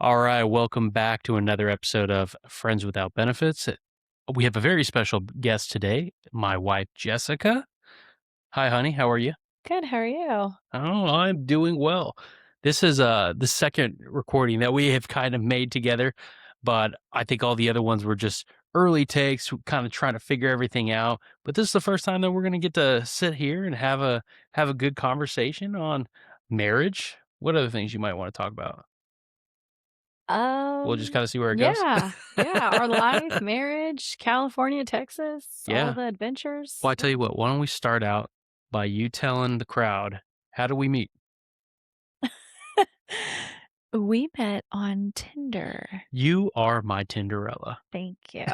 All right, welcome back to another episode of Friends Without Benefits. We have a very special guest today, my wife, Jessica. Hi, honey. How are you? Good, how are you? Oh, I'm doing well. This is the second recording that we have kind of made together, but I think all the other ones were just early takes, kind of trying to figure everything out. But this is the first time that we're going to get to sit here and have a good conversation on marriage. What other things you might want to talk about? We'll just Um, kind of see where it goes. yeah, our life, marriage, California, Texas, all Yeah. the adventures. Well, I tell you what, why don't we start out by you telling the crowd, how do we meet? We met on Tinder. You are my Tinderella. Thank you.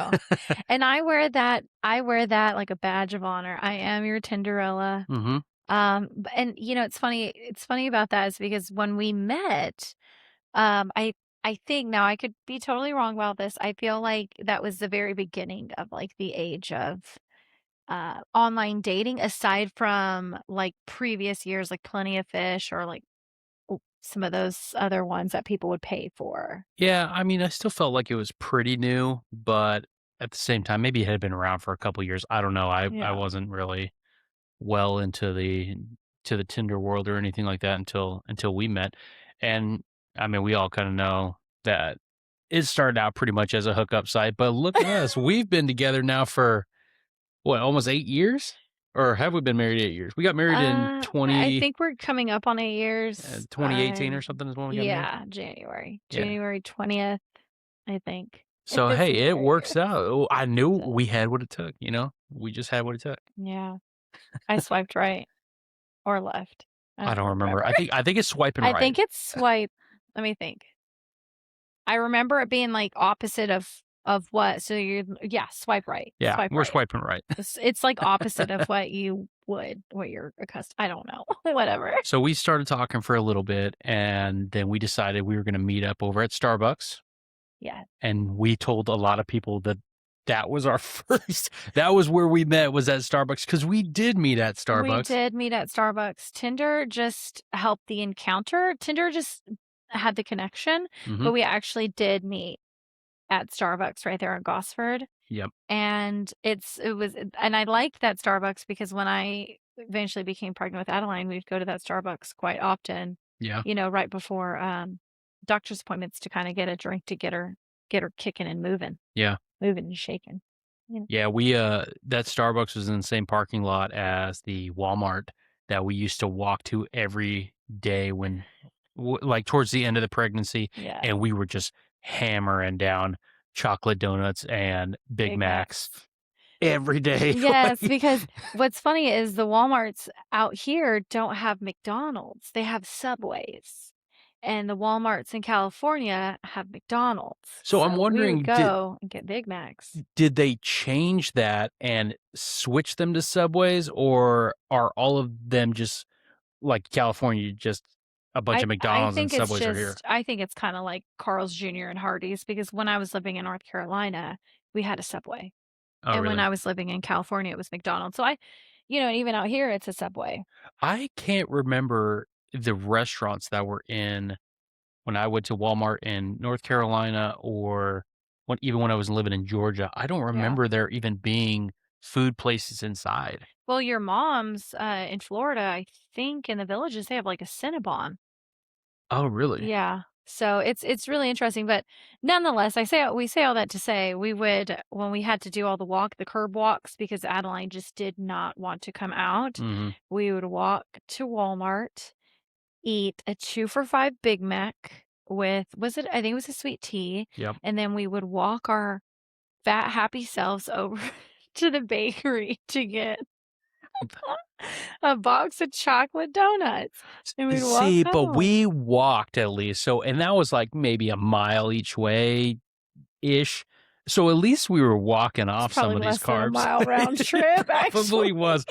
And I wear that like a badge of honor. I am your Tinderella. Mhm. And it's funny about that is because when we met, I think now I could be totally wrong about this. I feel like that was the very beginning of like the age of online dating aside from, like, previous years, like Plenty of Fish or, like, some of those other ones that people would pay for. Yeah, I mean, I still felt like it was pretty new, but at the same time, maybe it had been around for a couple years. I don't know. I Yeah. wasn't really well into the Tinder world or anything like that until we met. And I mean, we all kind of know that it started out pretty much as a hookup site, but look at us. We've been together now for what, almost 8 years? Or have we been married 8 years? We got married in I think we're coming up on 8 years. 2018 or something is when we got married? Yeah, January. Yeah. January 20th, I think. So, It's hey, been it 8 works years. out. Oh, I knew It we does. had what it took, you know? We just had what it took. Yeah. I swiped right or left. I I don't don't remember. remember. I think it's swiping I right. think it's swipe. Let me think. I remember it being, like, opposite of what? So you're yeah, swipe right, Yeah, swipe we're right. swiping right. It's, like, opposite of what you're accustomed. I don't know, whatever. So we started talking for a little bit, and then we decided we were gonna meet up over at Starbucks, Yeah, and we told a lot of people that that was our first that was where we met, was at Starbucks, because we did meet at we Starbucks. did meet at Starbucks. Tinder just helped the encounter. Tinder just had the connection, Mhm. but we actually did meet at Starbucks right there in Gosford, Yep. and and I liked that Starbucks because when I eventually became pregnant with Adeline, we'd go to that Starbucks quite often, Yeah. right before, doctor's appointments to kinda get a drink to get her kicking and Yeah. moving and shaking, you know? Yeah, that Starbucks was in the same parking lot as the Walmart that we used to walk to every day when like, towards the end of the pregnancy, Yeah, and we were just hammering down chocolate donuts and Big Big Macs Macs. every day, Yes, like because what's funny is the Walmarts out here don't have McDonald's, they have Subways, and the Walmarts in California have McDonald's, So I'm so we would wondering, did go and get Big Macs. did they change that and switch them to Subways, or are all of them just like California, just a bunch I of I McDonald's and think it's Subways are here? just I think it's kinda like Carl's Jr. and Hardee's because when I was living in North Carolina, we had a Subway, Oh, and when really? I was living in California, it was McDonald's, so and even out here, it's a Subway. I can't remember the restaurants that were in when I went to Walmart in North Carolina, or even when I was living in Georgia. I don't Yeah. remember there even being food places inside. Well, your mom's, in Florida, I think in the Villages, they have, like, a Cinnabon. Oh, really? Yeah. So it's really interesting, but nonetheless, we say all that to say we would when we had to do all the curb walks because Adeline just did not want to come out, Mhm. we would walk to Walmart, eat a 2 for $5 Big Mac with I think it was a sweet tea, Yep. and then we would walk our fat, happy selves over to the bakery to get a box of chocolate donuts, and we'd walk See, but home. we walked at least, so and that was, like, maybe a mile each way-ish. So at least we were walking It's off some probably of these less than a carbs. mile round It trip, actually. probably was.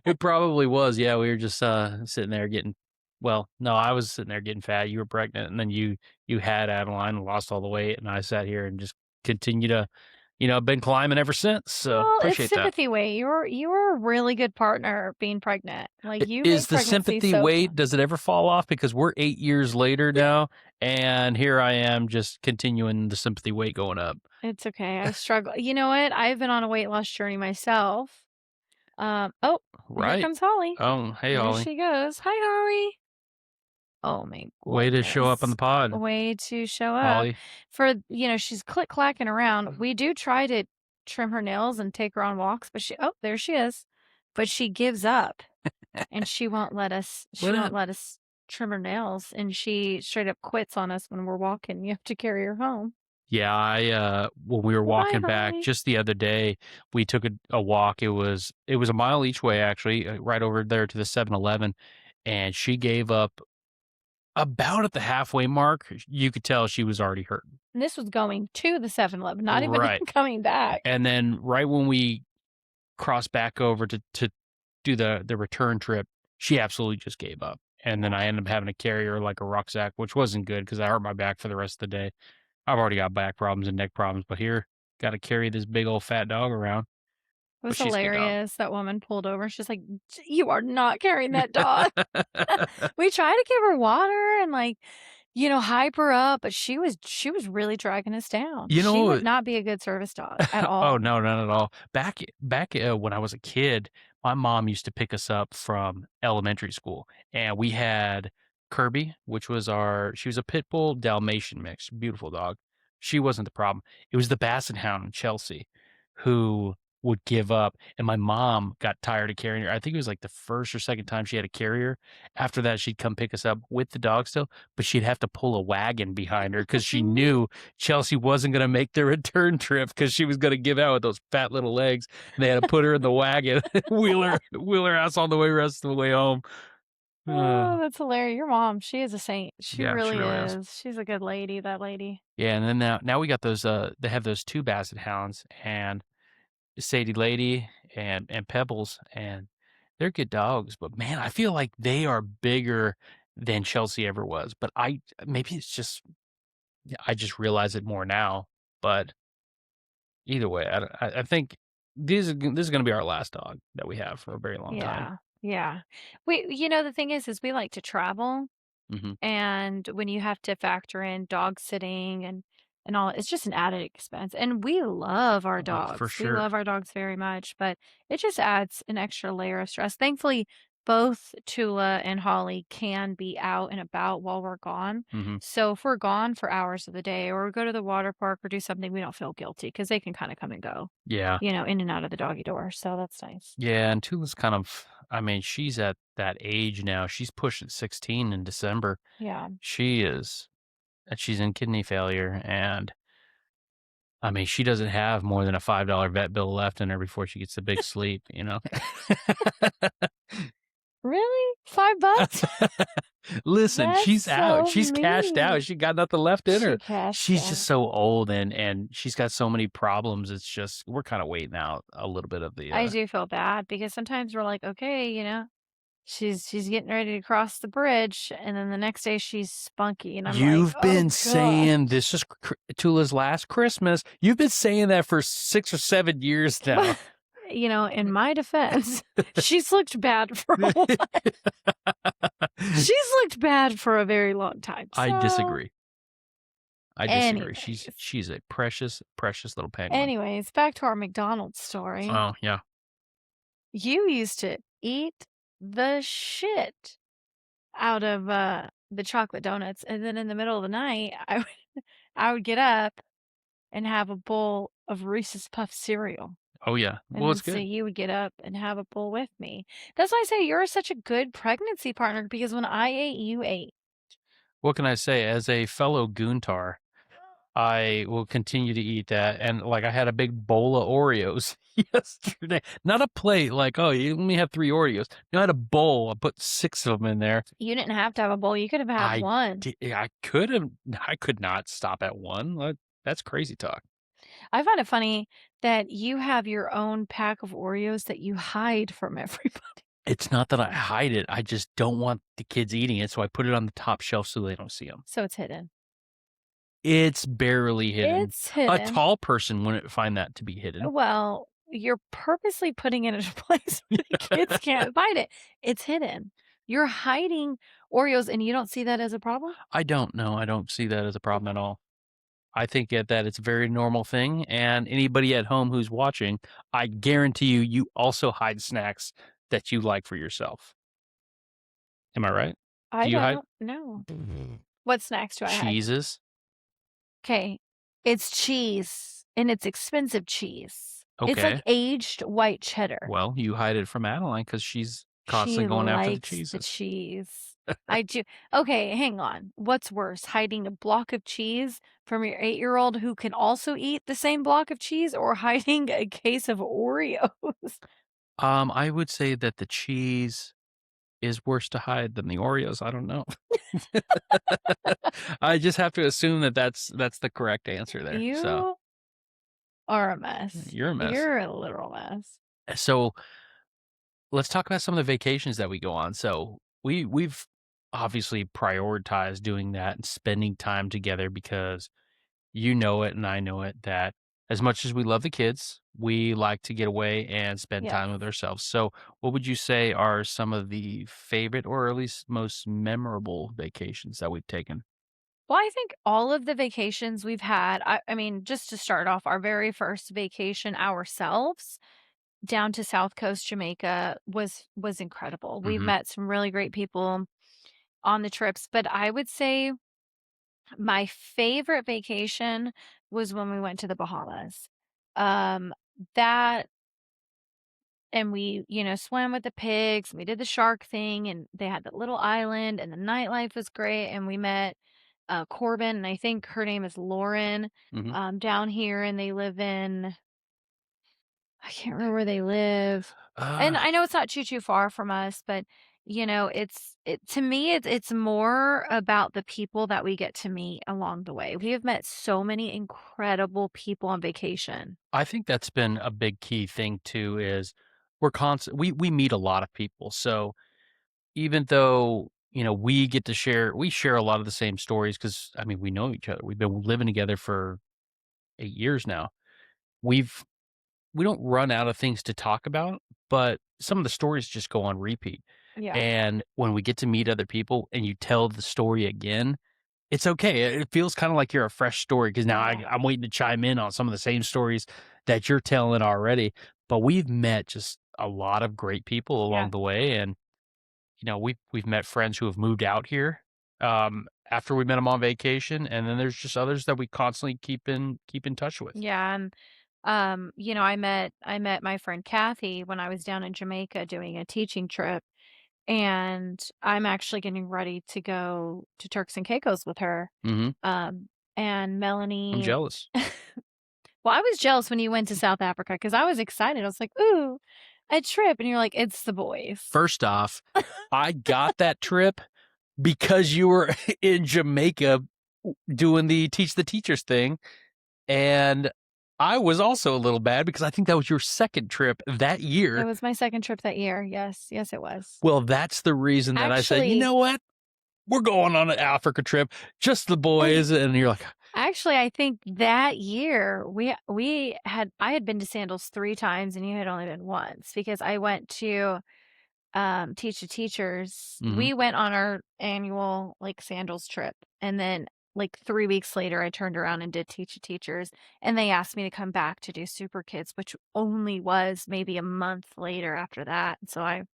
It probably was, yeah, we were just, sitting there getting well, no, I was sitting there getting fat, you were pregnant, and then you had Adeline and lost all the weight, and I sat here and just continue to been climbing ever since, so Well, it's appreciate that. sympathy weight. You were a really good partner being pregnant. Like, I you Is make the pregnancy sympathy so weight, fun. does it ever fall off? Because we're 8 years later now, and here I am just continuing the sympathy weight going up. It's okay, I struggle you know what? I've been on a weight loss journey myself. Oh, here Right. comes Holly. Oh, hey, There Ollie. she goes. Hi, Holly. Oh my Way to show up on goodness. the pod, Way to show up. Holly. For she's click-clacking around. We do try to trim her nails and take her on walks, but there she is. But she gives up, and she What won't up? let us trim her nails, and she straight up quits on us when we're walking. You have to carry her home. Yeah, when we were Bye-bye, walking back Holly. just the other day, we took a walk. It was a mile each way actually, right over there to the 7-Eleven, and she gave up about at the halfway mark. You could tell she was already hurting. And this was going to the 7-Eleven, not even Right. coming back. And then right when we crossed back over to do the return trip, she absolutely just gave up. And then I ended up having to carry her like a rucksack, which wasn't good because I hurt my back for the rest of the day. I've already got back problems and neck problems, but here, got to carry this big old fat dog around. It But was she's a good dog. hilarious. That woman pulled over. She's like, You are not carrying that dog." We tried to give her water and, hype her up, but she was really dragging us down. You She know, would not be a good service dog at oh, all. no, not at all. Back when I was a kid, my mom used to pick us up from elementary school, and we had Kirby, which was she was a pit bull Dalmatian mix, beautiful dog. She wasn't the problem. It was the Basset Hound, Chelsea, who would give up, and my mom got tired of carrying her. I think it was like the first or second time she had a carrier. After that, she'd come pick us up with the dog still, but she'd have to pull a wagon behind her because she knew Chelsea wasn't going to make the return trip because she was going to give out with those fat little legs. And they had to put her in the wagon, wheel her ass all the way rest of the way home. Oh, Uh, that's hilarious. Your mom, she is a saint. She yeah, she really really is. is. She's a good lady, that lady. Yeah, and then now we got those. They have those two Basset Hounds and Sadie Lady and Pebbles, and they're good dogs. But man, I feel like they are bigger than Chelsea ever was. But maybe it's just I just realize it more now. But either way, I think this is gonna be our last dog that we have for a very long time. Yeah. Yeah. The thing is we like to travel. Mhm. And when you have to factor in dog sitting and all, it's just an added expense. And we love our Oh, for dogs. We sure. love our dogs very much, but it just adds an extra layer of stress. Thankfully, both Tula and Holly can be out and about while we're gone. Mhm. So if we're gone for hours of the day or go to the water park or do something, we don't feel guilty because they can kind of come and go, Yeah. in and out of the doggy door. So that's nice. Yeah, and Tula's kind of I mean, she's at that age now. She's pushing 16 in December. Yeah. She is she's in kidney failure, and I mean, she doesn't have more than a $5 vet bill left in her before she gets a big sleep, you know? Really? $5? Listen, That's she's out. so She's cashed out. mean. She got nothing left in She her. cashed She's just out. so old and she's got so many problems. It's just we're kinda waiting out a little bit of the, I do feel bad because sometimes we're like, "Okay, she's getting ready to cross the bridge," and then the next day she's spunky, and I'm like, You've "Oh been god." saying this is Tula's last Christmas. You've been saying that for 6 or 7 years now. But, in my defense, she's looked bad for a while. She's looked bad for a very long time. I So, disagree. I disagree. She's anyways she's a precious, precious little penguin. anyways, back to our McDonald's story. Oh, yeah. You used to eat the shit out of, the chocolate donuts, and then in the middle of the night, I would get up and have a bowl of Reese's Puff cereal, Oh, yeah. and Well, then it's so good. you would get up and have a bowl with me. That's why I say you're such a good pregnancy partner because when I ate, you ate. What can I say? As a fellow Goontar, I will continue to eat that, and, like, I had a big bowl of Oreos yesterday. Not a plate, like, "Oh, you only have 3 Oreos." No, I had a bowl. I put 6 of them in there. You didn't have to have a bowl, you could have had I one. I could not stop at 1. That's crazy talk. I find it funny that you have your own pack of Oreos that you hide from everybody. It's not that I hide it, I just don't want the kids eating it, so I put it on the top shelf so they don't see them. So it's hidden. It's barely hidden. It's A hidden. tall person wouldn't find that to be hidden. Well, you're purposely putting it in a place where the kids can't find it. It's hidden. You're hiding Oreos, and you don't see that as a problem? I don't know. I don't see that as a problem at all. I think that it's a very normal thing, and anybody at home who's watching, I guarantee you, you also hide snacks that you like for yourself. Am I right? Do I you hide don't know. What snacks do I hide? cheeses? Okay, it's cheese, and it's expensive cheese. It's like Okay. aged white cheddar. Well, you hide it from Adeline because she's She constantly going after the likes the cheeses. cheese. I do. Okay, hang on. What's worse, hiding a block of cheese from your 8-year-old who can also eat the same block of cheese, or hiding a case of Oreos? I would say that the cheese is worse to hide than the Oreos. I don't know. I just have to assume that that's the correct answer there. So You are a mess. you're a mess. You're a literal mess. So let's talk about some of the vacations that we go on. So we've obviously prioritized doing that and spending time together because you know it and I know it that as much as we love the kids, we like to get away and spend Yes. time with ourselves. So what would you say are some of the favorite or at least most memorable vacations that we've taken? Well, I think all of the vacations we've had, I mean, just to start off, our very first vacation ourselves down to South Coast Jamaica was incredible. We Mhm. met some really great people on the trips, but I would say my favorite vacation was when we went to the Bahamas. Um, that and we, swam with the pigs, and we did the shark thing, and they had that little island, and the nightlife was great, and we met, Corbin, and I think her name is Lauren, Mhm. down here, and they live in I can't remember where they live. And Uh I know it's not too far from us, but, to me, it's more about the people that we get to meet along the way. We have met so many incredible people on vacation. I think that's been a big key thing too is we're constant we meet a lot of people. So even though, we share a lot of the same stories because I mean we know each other. We've been living together for 8 years now. We've we don't run out of things to talk about, but some of the stories just go on repeat. Yeah. And when we get to meet other people and you tell the story again, it's okay. It feels kinda like you're a fresh story because now Yeah. I'm waiting to chime in on some of the same stories that you're telling already, but we've met just a lot of great people Yeah. along the way, and, we've met friends who have moved out here, after we met them on vacation, and then there's just others that we constantly keep in touch with. Yeah, and, I met my friend Kathy when I was down in Jamaica doing a teaching trip, and I'm actually getting ready to go to Turks and Caicos with her. Mhm. And I'm Melanie jealous. well, I was jealous when you went to South Africa because I was excited. I was like, "Ooh, a trip," and you're like, "It's the boys." First off, I got that trip because you were in Jamaica doing the teach the teachers thing. And I was also a little bad because I think that was your 2nd trip that It year. was my 2nd trip that year. Yes, yes, it was. Well, that's the reason that I said, "You Actually know what? We're going on an Africa trip, just the boys," and you're like, actually, I think that year we had I had been to Sandals 3 times and you had only been once because I went to Teach the Teachers. "Mhm." We went on our annual, like, sandals trip, and then, like, 3 weeks later, I turned around and did Teach the Teachers, and they asked me to come back to do Super Kids, which only was maybe a month later after that, so I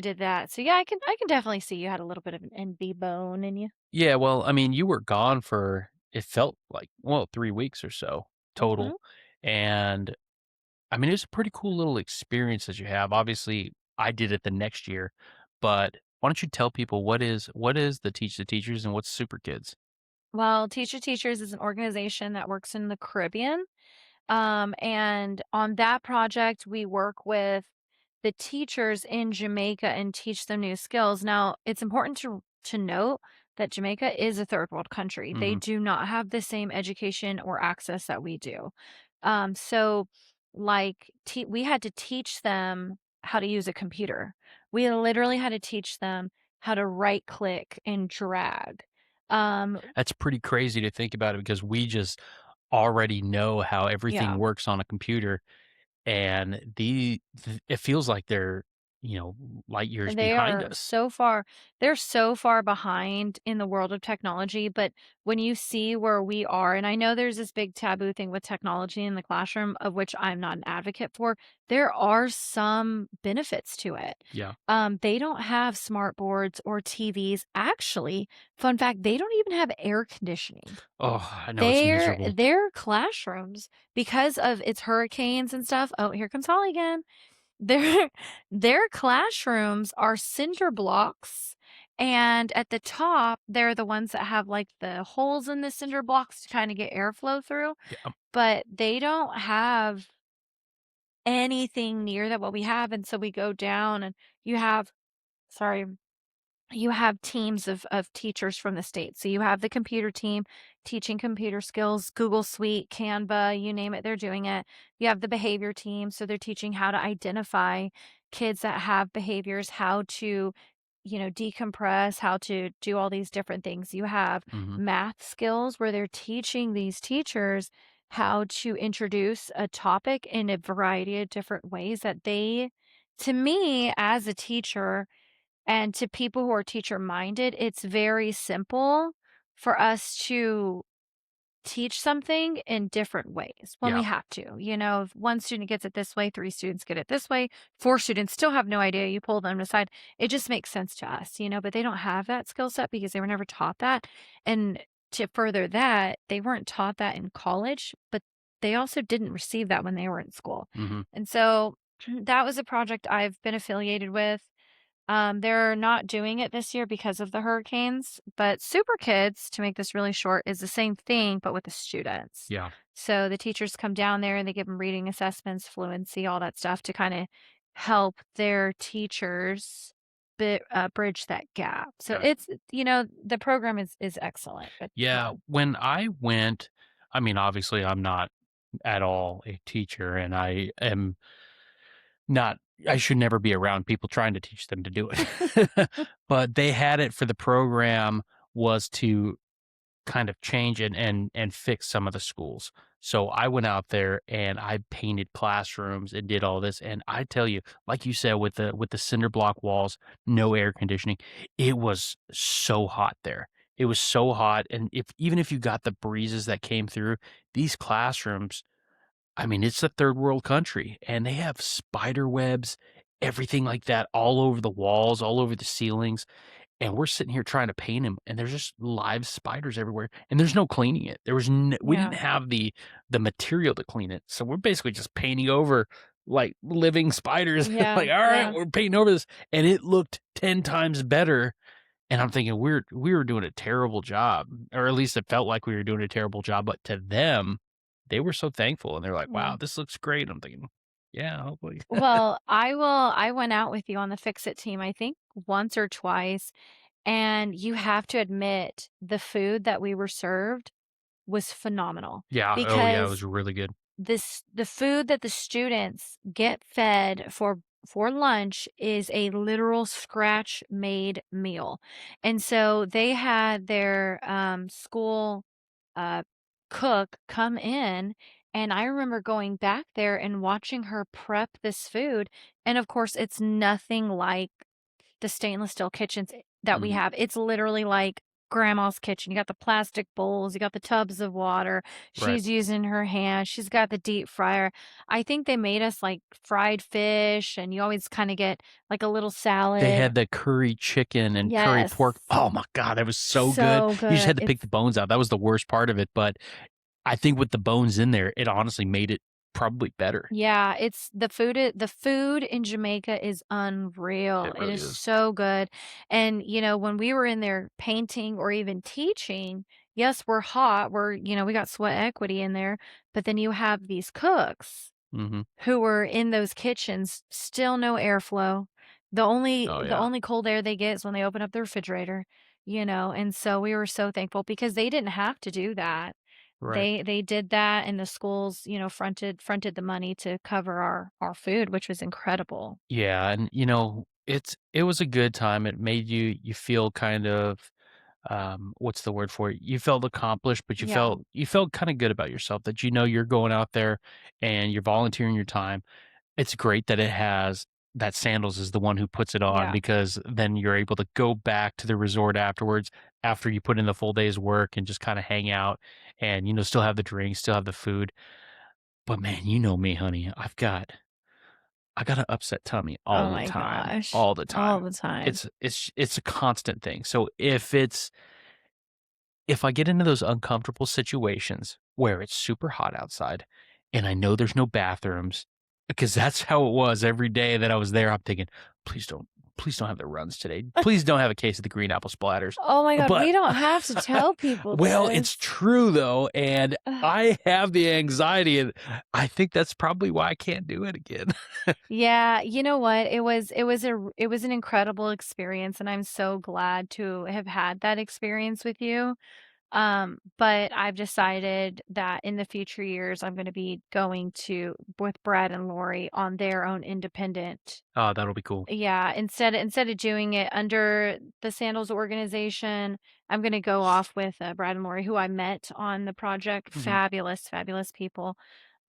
did that. So, yeah, I can definitely see you had a little bit of an envy bone in you. Yeah, well, I mean, you were gone for it felt like, well, 3 weeks or so Mhm. total, and, I mean, it was a pretty cool little experience that you have. Obviously, I did it the next year, but why don't you tell people what is the Teach the Teachers and what's Super Kids? Well, Teach the Teachers is an organization that works in the Caribbean. And on that project, we work with the teachers in Jamaica and teach them new skills. Now, it's important to note that Jamaica is a third world country. They Mhm. do not have the same education or access that we do. So like we had to teach them how to use a computer. We literally had to teach them how to right click and drag. Um, That's pretty crazy to think about it because we just already know how everything yeah. works on a computer, and it feels like they're light years They behind are us. so far they're so far behind in the world of technology, but when you see where we are, and I know there's this big taboo thing with technology in the classroom, of which I'm not an advocate for, there are some benefits to it. Yeah. They don't have smart boards or TVs. Actually, fun fact, they don't even have air conditioning. Oh, I know it's Their miserable. their classrooms, because of its hurricanes and stuff. Oh, here comes Holly again. Their their classrooms are cinder blocks, and at the top, they're the ones that have, like, the holes in the cinder blocks to kinda get airflow through, Yeah. but they don't have anything near that what we have, and so we go down and you have sorry. You have teams of teachers from the state. So you have the computer team teaching computer skills, Google Suite, Canva, you name it, they're doing it. You have the behavior team, so they're teaching how to identify kids that have behaviors, how to, decompress, how to do all these different things. You have Mhm. math skills where they're teaching these teachers how to introduce a topic in a variety of different ways that they to me as a teacher and to people who are teacher minded, it's very simple for us to teach something in different ways when we Yeah. have to. If one student gets it this way, three students get it this way, four students still have no idea. You pull them aside. It just makes sense to us, but they don't have that skill set because they were never taught that. And to further that, they weren't taught that in college, but they also didn't receive that when they were in school. Mhm. And so that was a project I've been affiliated with. They're not doing it this year because of the hurricanes, but Super Kids, to make this really short, is the same thing, but with the students. Yeah. So the teachers come down there and they give them reading assessments, fluency, all that stuff to kind of help their teachers bridge that gap. So Gotcha. the program is excellent. It's Yeah, fun. when I went, I mean, obviously, I'm not at all a teacher, and I am not I should never be around people trying to teach them to do it. But they had it for the program was to kind of change and fix some of the schools. So I went out there and I painted classrooms and did all this. And I tell you, like you said, with the cinder block walls, no air conditioning, it was so hot there. It was so hot. And even if you got the breezes that came through, these classrooms, I mean, it's a third world country and they have spider webs, everything like that all over the walls, all over the ceilings, and we're sitting here trying to paint him, and there's just live spiders everywhere, and there's no cleaning it. We didn't Yeah. have the material to clean it, so we're basically just painting over, like, living spiders. Yeah. Like, "Alright, Yeah. we're painting over this," and it looked 10 times better, and I'm thinking, we were doing a terrible job, or at least it felt like we were doing a terrible job, but to them, they were so thankful, and they're like, Yeah. "Wow, this looks great." I'm thinking, "Yeah, hopefully." Well, I went out with you on the Fix It team, I think once or twice. And you have to admit, the food that we were served was phenomenal Yeah, oh, yeah, it because was really good. the food that the students get fed for lunch is a literal scratch-made meal. And so they had their, school, uh, cook come in, and I remember going back there and watching her prep this food, and of course, it's nothing like the stainless steel kitchens that we Mhm. have. It's literally like grandma's kitchen. You got the plastic bowls, you got the tubs of water. Right. She's using her hands. She's got the deep fryer. I think they made us like fried fish, and you always kind of get like a little They salad. had the curry chicken and curry Yes. pork. Oh my god, that was so good. So You just good. had to pick the bones out. That was the worst part of it, but I think with the bones in there, it honestly made it probably better. It's the food in Jamaica is unreal. It It really is is. so good. And, when we were in there painting or even teaching, yes, we're hot. We got sweat equity in there, but then you have these cooks Mhm. who were in those kitchens, still no airflow. The only Oh, the yeah. only cold air they get is when they open up the refrigerator, and so we were so thankful because they didn't have to do that. Right. They did that and the schools, fronted the money to cover our food, which was incredible. Yeah, and, it was a good time. It made you feel kind of, what's the word for it? You felt accomplished, but you Yeah. felt kinda good about yourself that you're going out there and you're volunteering your time. It's great that it has that Sandals is the one who puts it on Yeah. because then you're able to go back to the resort afterwards after you put in the full day's work and just kinda hang out and, still have the drinks, still have the food. But man, you know me, honey. I got an upset tummy Oh all the my time, gosh. all the All time. the time. It's a constant thing. So if I get into those uncomfortable situations where it's super hot outside and I know there's no bathrooms, because that's how it was every day that I was there, I'm thinking, please don't have the runs today. Please don't have a case of the green apple splatters. Oh my god, But we don't have to tell people well, it's this. true though, and Ugh. I have the anxiety, and I think that's probably why I can't do it again. Yeah, you know what? It was an incredible experience, and I'm so glad to have had that experience with you. But I've decided that in the future years, I'm gonna be going to with Brad and Lori on their own independent. Oh, that'll be cool. Yeah, instead of doing it under the Sandals organization, I'm gonna go off with, Brad and Lori, who I met on the project. Mhm. Fabulous, fabulous people.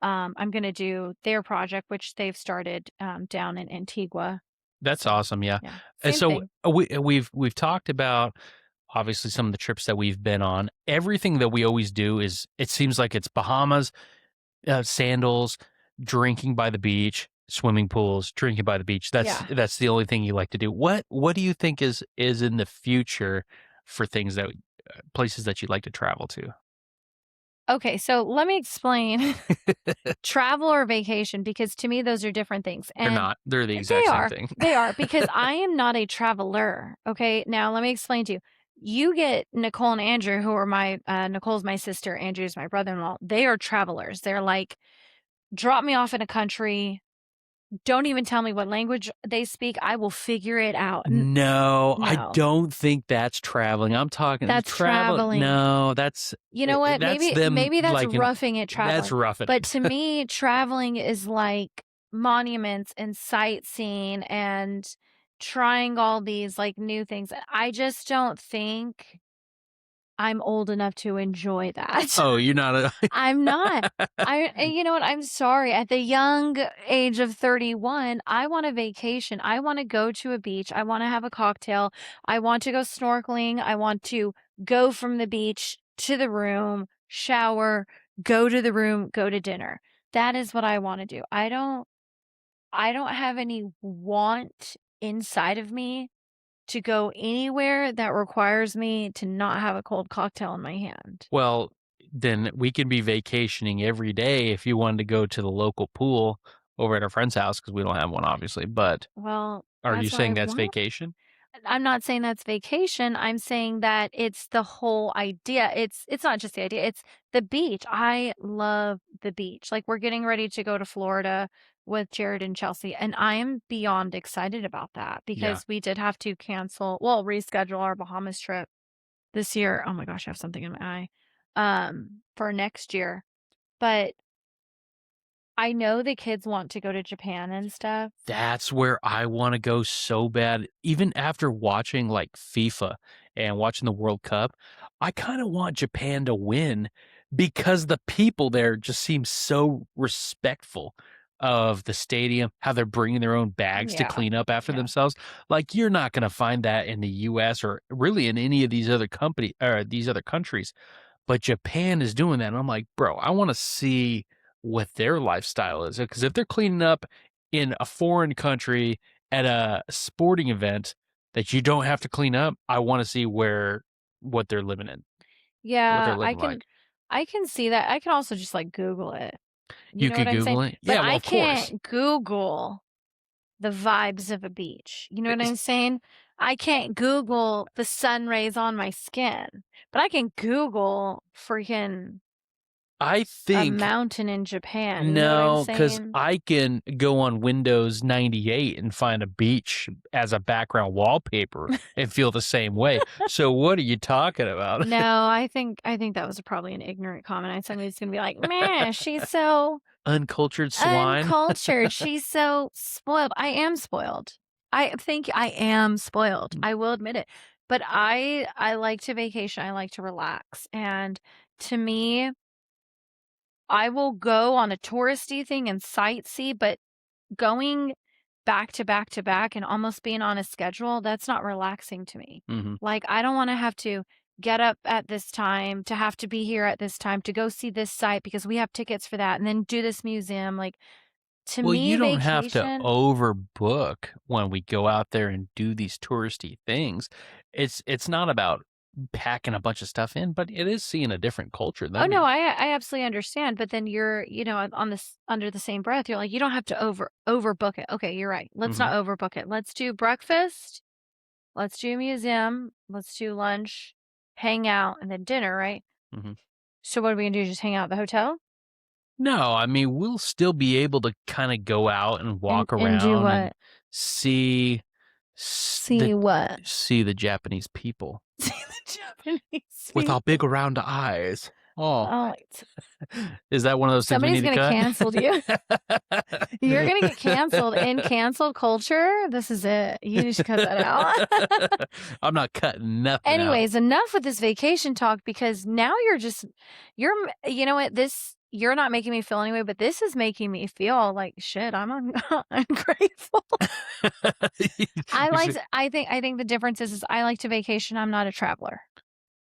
I'm gonna do their project, which they've started, down in Antigua. That's So, awesome, yeah. yeah, And same so, thing. we've talked about, obviously, some of the trips that we've been on. Everything that we always do is it seems like it's Bahamas, sandals, drinking by the beach, swimming pools, drinking by the beach. Yeah. That's the only thing you like to do. What do you think is in the future for things that places that you'd like to travel to? Okay, so let me explain travel or vacation because to me those are different things, They're and not. They're the they exact same are, thing. they are, because I am not a traveler, okay? Now let me explain to you. You get Nicole and Andrew, who are my Nicole's my sister, Andrew's my brother-in-law. They are travelers. They're like, drop me off in a country, don't even tell me what language they speak, I will figure it out. No, I No, don't think that's traveling. I'm talking that's travel. traveling. No, You know what? that's Maybe them maybe that's like roughing it that's traveling. roughing But it. to me, traveling is like monuments and sightseeing and trying all these like new things. I just don't think I'm old enough to enjoy that. Oh, you're not a I'm not. And you know what? I'm sorry. At the young age of 31, I want a vacation. I want to go to a beach. I want to have a cocktail. I want to go snorkeling. I want to go from the beach to the room, shower, go to the room, go to dinner. That is what I want to do. I don't have any want inside of me to go anywhere that requires me to not have a cold cocktail in my hand. Well, then we can be vacationing every day if you wanted to go to the local pool over at our friend's house because we don't have one, obviously. But Well, are you that's what I saying that's want. vacation? I'm not saying that's vacation, I'm saying that it's the whole idea. It's not just the idea, it's the beach. I love the beach. Like, we're getting ready to go to Florida with Jared and Chelsea, and I am beyond excited about that Yeah. because we did have to reschedule our Bahamas trip this year. Oh my gosh, I have something in my eye. For next year. But I know the kids want to go to Japan and stuff. That's where I wanna go so bad. Even after watching, like, FIFA and watching the World Cup, I kinda want Japan to win because the people there just seem so respectful of the stadium, how they're bringing their own bags to Yeah. clean up after Yeah. themselves. Like, you're not gonna find that in the US or really in any of these other company or these other countries. But Japan is doing that, and I'm like, "Bro, I wanna see what their lifestyle is," because if they're cleaning up in a foreign country at a sporting event that you don't have to clean up, I wanna see what they're living in, what they're Yeah, living like. I can see that. I can also just, like, Google it. You You know what could I'm saying? Google it? But Yeah, well, I of course. can't Google the vibes of a beach. You know what I'm saying? I can't Google the sun rays on my skin, but I can Google freaking I a think mountain in Japan. You know what I'm no, because saying? I can go on Windows 98 and find a beach as a background wallpaper and feel the same way. So what are you talking about? No, I think that was probably an ignorant comment. Somebody's gonna be like, "Man, she's so Uncultured swine? uncultured. She's so spoiled." I am spoiled. I think I am spoiled. I will admit it. But I like to vacation. I like to relax. And to me, I will go on a touristy thing and sightsee, but going back to back to back and almost being on a schedule, that's not relaxing to me. Mhm. Like, I don't wanna have to get up at this time, to have to be here at this time, to go see this site because we have tickets for that, and then do this museum, like, to Well, me, you don't have to vacation. overbook when we go out there and do these touristy things. It's not about packing a bunch of stuff in, but it is seeing a different culture. Oh, That no, mean I absolutely understand, but then you're, on this under the same breath, you're like, "You don't have to overbook it." Okay, you're right. Let's Mhm, not overbook it. Let's do breakfast, let's do museum, let's do lunch, hang out, and then dinner, right? mhm. So what are we gonna do, just hang out at the hotel? No, I mean, we'll still be able to kinda go out and walk And do around and what? see s See what? see the Japanese people See the Japanese with our big people. round eyes. Oh, Oh, is that one of those things we somebody's need to gonna cut? cancel you. You're gonna get canceled. In cancel culture, this is it. You need to cut that out. I'm not cutting nothing out. Anyways, enough with this vacation talk because now you know what? You're not making me feel anyway, but this is making me feel like shit. Ungrateful. You should I think the difference is I like to vacation. I'm not a traveler.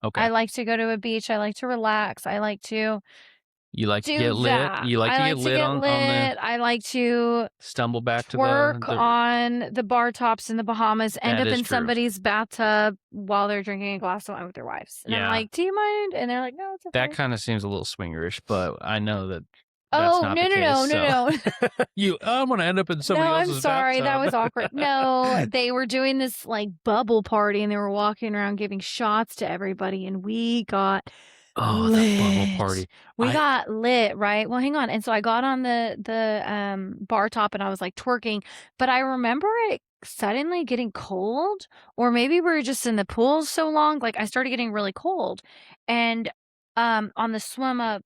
I okay. like to go to a beach. I like to relax. I like to You like to do get lit? that. You like I to get like to lit get on the lit. I like to stumble back to twerk the on the bar tops in the Bahamas, end that up is in true. somebody's bathtub while they're drinking a glass of wine with their wives. And I'm Yeah. like, "Do you mind?" And they're like, "No, it's That okay." kinda seems a little swingerish, but I know that that's "Oh, not no, the no, case, no, no, so no." I'm gonna end up in No, somebody I'm else's sorry, that bathtub. was awkward. No, they were doing this, like, bubble party, and they were walking around giving shots to everybody, and we got Oh, the bubble lit. party. We I got lit, right? Well, hang on, and so I got on bar top, and I was, like, twerking, but I remember it suddenly getting cold, or maybe we were just in the pool so long, like, I started getting really cold, and, on the swim up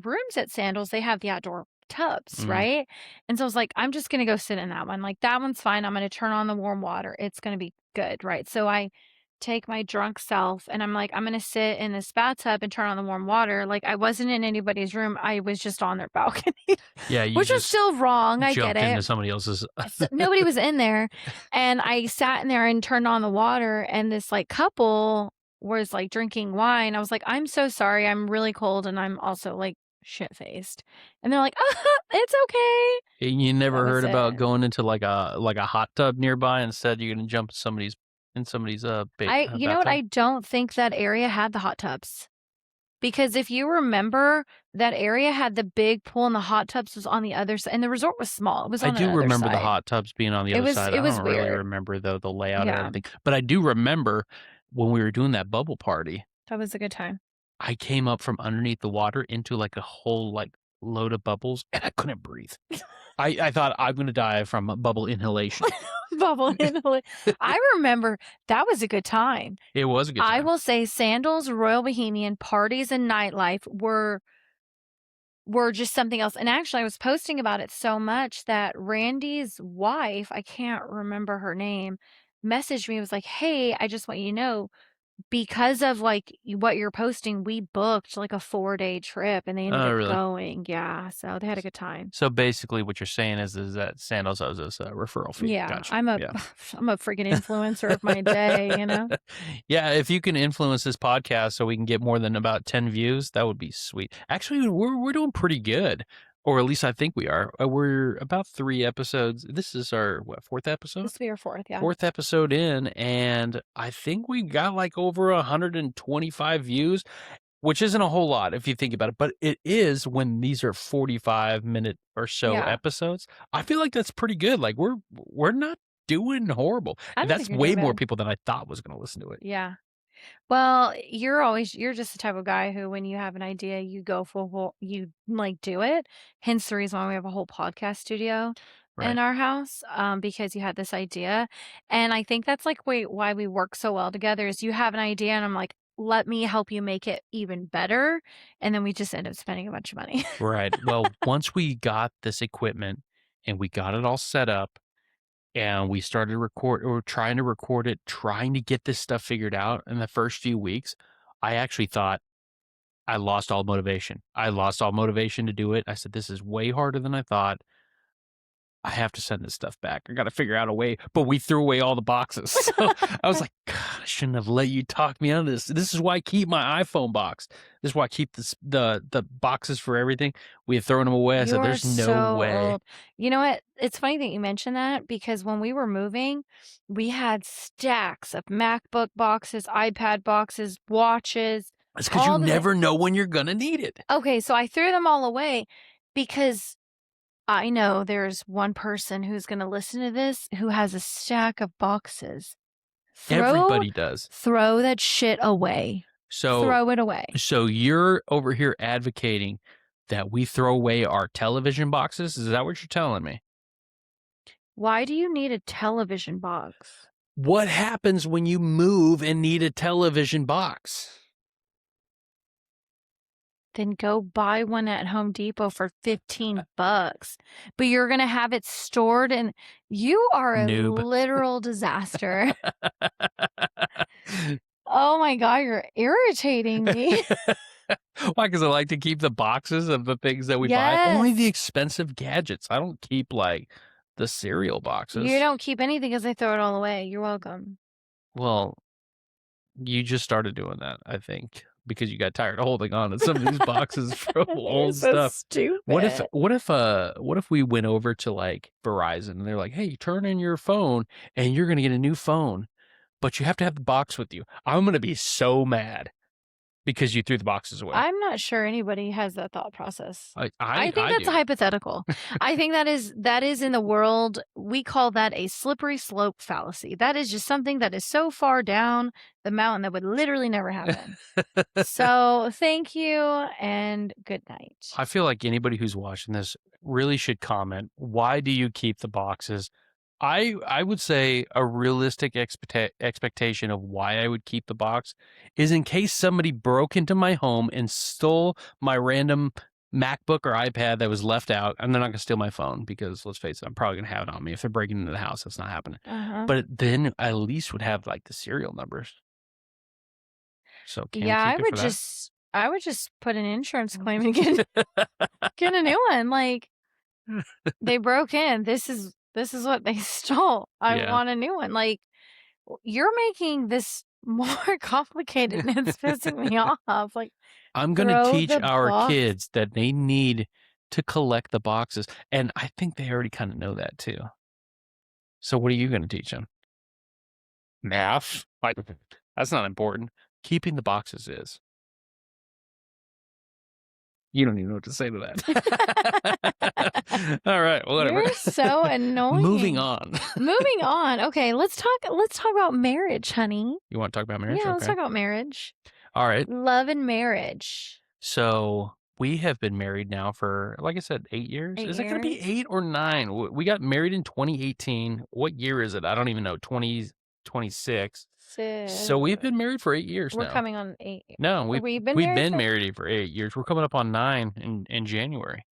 rooms at Sandals, they have the outdoor tubs, mhm. right? And so I was like, I'm just gonna go sit in that one. Like, that one's fine. I'm gonna turn on the warm water. It's gonna be good, right? So I take my drunk self and I'm like, I'm gonna sit in this bathtub and turn on the warm water. Like, I wasn't in anybody's room. I was just on their balcony, Yeah, you which was just still wrong. I get jumped it. into somebody else's Nobody was in there. And I sat in there and turned on the water, and this like couple was like drinking wine. I was like, I'm so sorry. I'm really cold and I'm also like shit faced. And they're like, it's okay. And you That never was heard about it. going into, like a hot tub nearby, instead you're gonna jump in somebody's, You know what? bathtub? I don't think that area had the hot tubs. Because if you remember, that area had the big pool and the hot tubs was on the other side, and the resort was small. It was I on the do other remember the side. hot tubs being on the other side. It I was don't really weird. remember, though, the layout or Yeah, everything, but I do remember when we were doing that bubble party, that was a good time. I came up from underneath the water into, like, a whole, like, load of bubbles, and I couldn't breathe. I thought I'm gonna die from a bubble inhalation. Bubble in the I remember that was a good time. It was a good I time. will say Sandals, Royal Bohemian, parties, and nightlife were just something else, and actually, I was posting about it so much that Randy's wife, I can't remember her name, messaged me, was like, "Hey, I just want you to know, because of, like, what you're posting, we booked, like, a 4-day trip," and they ended Oh, up really? going. Yeah, so they had a good time. So, basically, what you're saying is that Sandals owes us a referral fee. Yeah, Gotcha. Yeah. I'm a freaking influencer of my day, you know? Yeah, if you can influence this podcast so we can get more than about 10 views, that would be sweet. Actually, we're doing pretty good, or at least I think we are. We're about 3 episodes. This is our, what, 4th episode? This will be our 4th, yeah. 4th episode in, and I think we got, like, over 125 views, which isn't a whole lot if you think about it, but it is when these are 45-minute or so Yeah, episodes. I feel like that's pretty good. Like, we're not doing horrible. I don't think That's you're way doing more bad. people than I thought was gonna listen to it. Yeah. Well, you're just the type of guy who when you have an idea, you go you, like, do it. Hence the reason why we have a whole podcast studio in Right. our house, because you had this idea, and I think that's, like, why we work so well together is you have an idea, and I'm like, "Let me help you make it even better," and then we just end up spending a bunch of money. Right. Well, once we got this equipment and we got it all set up and we started trying to record it, trying to get this stuff figured out in the first few weeks, I actually thought I lost all motivation. I lost all motivation to do it. I said, "This is way harder than I thought. I have to send this stuff back. I got to figure out a way. But we threw away all the boxes. So I was like, God, I shouldn't have let you talk me out of this. This is why I keep my iPhone box. This is why I keep the boxes for everything. We had thrown them away. I You said, are there's no so way. old. You know what? It's funny that you mentioned that because when we were moving, we had stacks of MacBook boxes, iPad boxes, watches, It's because you all the thi never know when you're going to need it. Okay, so I threw them all away because I know there's one person who's gonna listen to this who has a stack of boxes. Throw Everybody does. throw that shit away. So Throw it away. So you're over here advocating that we throw away our television boxes? Is that what you're telling me? Why do you need a television box? What happens when you move and need a television box? Then go buy one at Home Depot for 15 bucks. But you're gonna have it stored and you are a Noob. literal disaster. Oh my god, you're irritating me. Why? Because I like to keep the boxes of the things that we buy. Only the Yes. expensive gadgets. I don't keep like the cereal You boxes. don't keep anything because I throw it all away. You're welcome. Well, you just started doing that, I think, because you got tired of holding on to some of these boxes from You're old so stuff. stupid. What if we went over to like Verizon and they're like, "Hey, turn in your phone and you're going to get a new phone, but you have to have the box with you." I'm going to be so mad because you threw the boxes away. I'm not sure anybody has that thought process. I think I that's a do. hypothetical. I think that is in the world, we call that a slippery slope fallacy. That is just something that is so far down the mountain that would literally never happen. So, thank you and good night. I feel like anybody who's watching this really should comment, why do you keep the boxes? I would say a realistic expectation of why I would keep the box is in case somebody broke into my home and stole my random MacBook or iPad that was left out, and they're not gonna steal my phone because let's face it, I'm probably gonna have it on me. If they're breaking into the house, that's not happening. Uh-huh. But then I at least would have like the serial numbers. So can we Yeah, keep it for that? I would just put an insurance claim and get a new one. Like, they broke in. This is what they stole. I Yeah. want a new one. Like, you're making this more complicated and it's pissing me off. Like, I'm gonna throw teach the our box. kids that they need to collect the boxes, and I think they already kinda know that too. So what are you gonna teach them? Math? Like, that's not important. Keeping the boxes is. You don't even know what to say to that. Alright, whatever. You're so Moving annoying. on. Moving on. Okay, let's talk about marriage, honey. You wanna talk about marriage? Yeah, let's Okay. talk about marriage. Alright. Love and marriage. So, we have been married now for, like I said, 8 years? 8 Is it gonna be years. 8 or 9? We got married in 2018. What year is it? I don't even know. 2026. So, we've So been married for 8 years we're now. coming on 8. No, We've been we've married been for married for 8 years. We're coming up on 9 in January.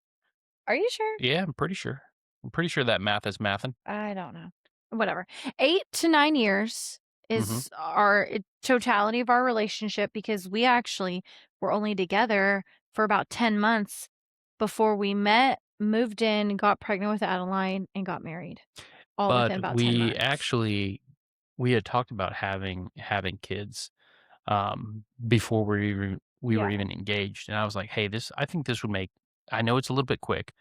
Are you sure? Yeah, I'm pretty sure. I'm pretty sure that math is mathin'. I don't know. Whatever. 8 to 9 years Mhm. is our totality of our relationship because we actually were only together for about 10 months before we met, moved in, got pregnant with Adeline, and got married, all within But about 10 months. we had talked about having kids, before we were Yeah, even engaged, and I was like, "Hey, this I think this would make." I know it's a little bit quick,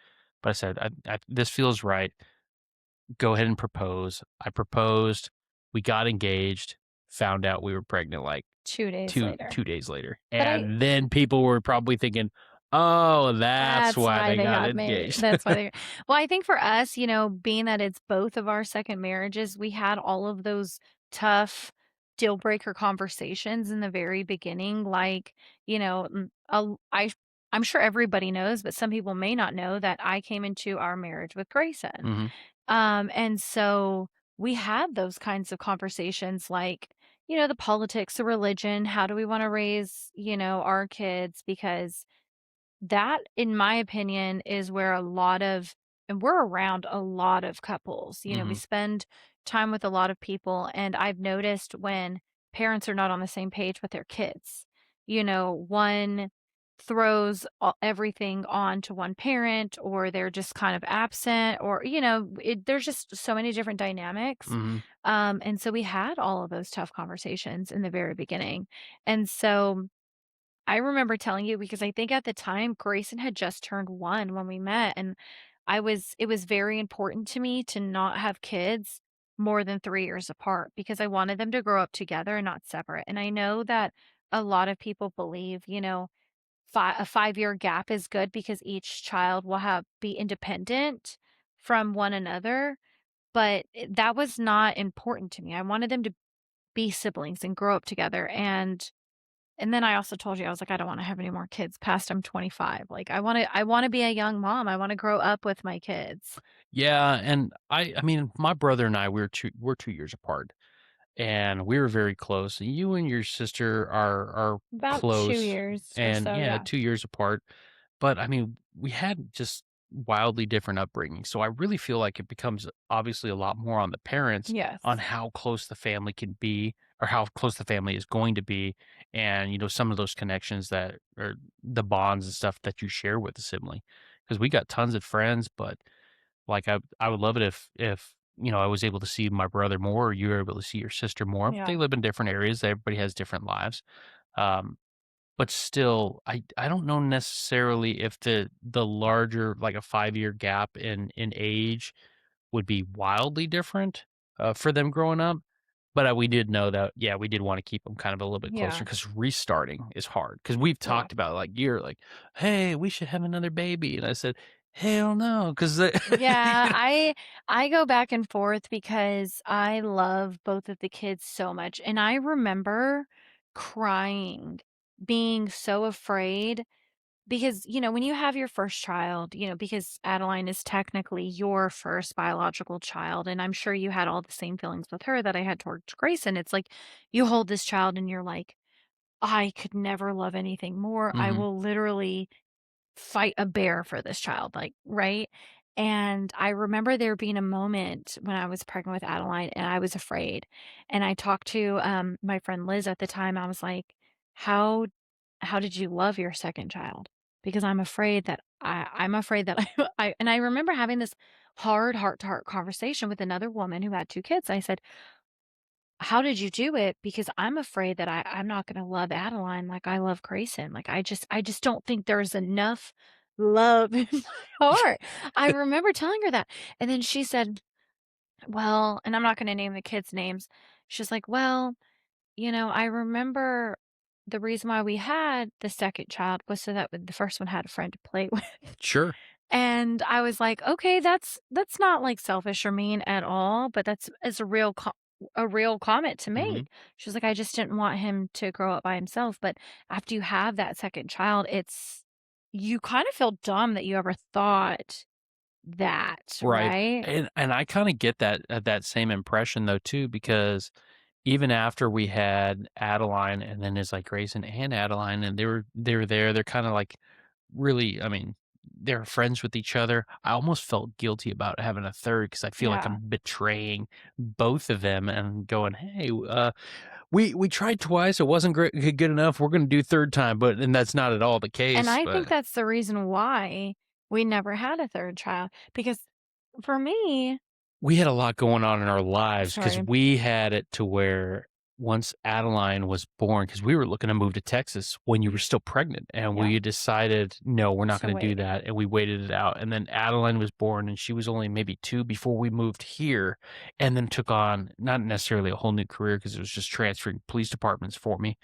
but I said, I this feels right. Go ahead and propose." I proposed, we got engaged, found out we were pregnant, like, 2 days 2 later. 2 days later, But I and then people were probably thinking, "Oh, that's That's why why they they got got married. engaged." That's why they Well, I think for us, being that it's both of our second marriages, we had all of those tough deal breaker conversations in the very beginning, like, I'm sure everybody knows, but some people may not know that I came into our marriage with Grayson. Mhm, And so we had those kinds of conversations like, the politics, the religion, how do we wanna raise, our kids because that, in my opinion, is where a lot of and we're around a lot of couples, we mhm. spend time with a lot of people, and I've noticed when parents are not on the same page with their kids. One throws everything on to one parent, or they're just kind of absent, or there's just so many different dynamics. Mhm. And so we had all of those tough conversations in the very beginning. And so I remember telling you because I think at the time Grayson had just turned 1 when we met, and it was very important to me to not have kids more than 3 years apart because I wanted them to grow up together and not separate. And I know that a lot of people believe, a 5-year gap is good because each child will have be independent from one another, but that was not important to me. I wanted them to be siblings and grow up together, and then I also told you, I was like, "I don't wanna have any more kids past I'm 25." Like, I wanna be a young mom, I wanna grow up with my kids. Yeah, and I mean, my brother and I, we're 2 years apart, and we were very close. You and your sister are About 2 close, years or and so, yeah, yeah. 2 years apart. But I mean, we had just wildly different upbringing. So I really feel like it becomes obviously a lot more on the parents on Yes. how close the family can be or how close the family is going to be. And, some of those connections that are the bonds and stuff that you share with the sibling. Because we got tons of friends, but like I would love it if I was able to see my brother more or you were able to see your sister more. Yeah. They live in different areas. Everybody has different lives. Um, but still, I don't know necessarily if the larger, like a 5-year gap in age would be wildly different, for them growing up, but, we did know that, yeah, we did wanna keep them kind of a little bit closer Yeah. because restarting is hard. Because 'cause we've Yeah. talked about, like, you're like, "Hey, we should have another baby," and I said, "Hell no," 'cause Yeah, you know I go back and forth because I love both of the kids so much, and I remember crying, being so afraid because, when you have your first child, because Adeline is technically your first biological child, and I'm sure you had all the same feelings with her that I had towards Grayson. It's like you hold this child and you're like, "I could never love anything more. I Mhm. will literally fight a bear for this child," like, right? And I remember there being a moment when I was pregnant with Adeline and I was afraid. And I talked to my friend Liz at the time. I was like, "How how did you love your second child?" Because I'm afraid that I remember having this hard heart to heart conversation with another woman who had 2 kids. I said, "How did you do it? Because I'm afraid that I'm not gonna love Adeline like I love Grayson. Like, I just don't think there's enough love in my heart." I remember telling her that, and then she said, "Well," and I'm not gonna name the kids' names. She's like, "Well, I remember the reason why we had the second child was so that the first one had a friend to play with." Sure. And I was like, "Okay, that's not, like, selfish or mean at all, but it's a real comment to Mhm. make." She was like, "I just didn't want him to grow up by himself," but after you have that second child, you kind of feel dumb that you ever thought that, Right, right? and I kinda get that same impression though too, because even after we had Adeline and then it's like Grayson and Adeline and they were there, they're kinda like really I mean, they're friends with each other. I almost felt guilty about having a third because I feel like Yeah. I'm betraying both of them and going, "Hey, we tried twice, it wasn't good enough, we're gonna do third time," and that's not at all the And case, I think but that's the reason why we never had a 3rd child, because for me we had a lot going on in our lives because sorry. we had it to where once Adeline was born, because we were looking to move to Texas when you were still pregnant, and Yeah, we decided, "No, we're not to gonna do wait. that," and we waited it out, and then Adeline was born, and she was only maybe 2 before we moved here, and then took on not necessarily a whole new career because it was just transferring police departments for me,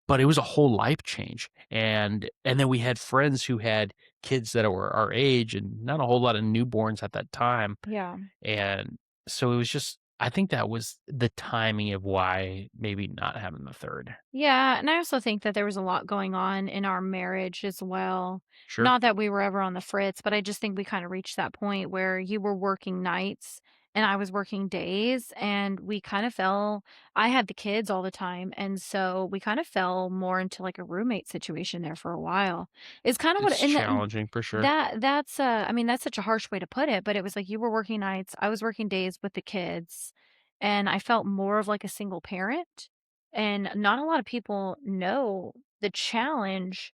but it was a whole life change, and then we had friends who had kids that were our age and not a whole lot of newborns at that time, Yeah. and so it was just I think that was the timing of why maybe not having the 3rd. Yeah, and I also think that there was a lot going on in our marriage as well. Sure. Not that we were ever on the fritz, but I just think we kind of reached that point where you were working nights and I was working days, and we kind of fell I had the kids all the time, and so we kind of fell more into like a roommate situation there for a while. It's kind of what It's and challenging for sure. that's I mean that's such a harsh way to put it, but it was like you were working nights, I was working days with the kids, and I felt more of like a single parent. And not a lot of people know the challenge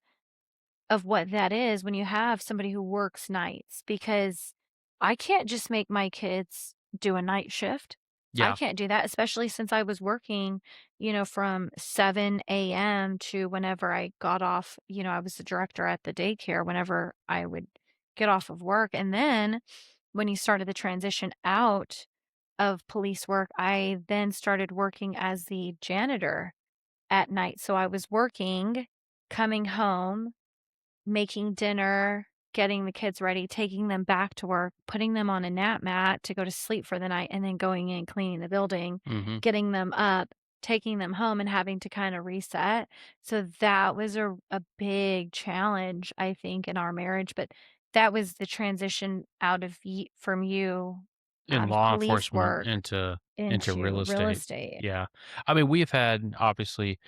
of what that is when you have somebody who works nights, because I can't just make my kids do a night shift. I Yeah. can't do that, especially since I was working, from 7 a.m. to whenever I got off. I was the director at the daycare whenever I would get off of work. And then when you started the transition out of police work, I then started working as the janitor at night. So I was working, coming home, making dinner, getting the kids ready, taking them back to work, putting them on a nap mat to go to sleep for the night, and then going in, cleaning the building, Mhm. getting them up, taking them home, and having to kind of reset. So that was a big challenge, I think, in our marriage. But that was the transition from you In out of law police enforcement work into real into real estate. estate. Yeah. I mean, we've had obviously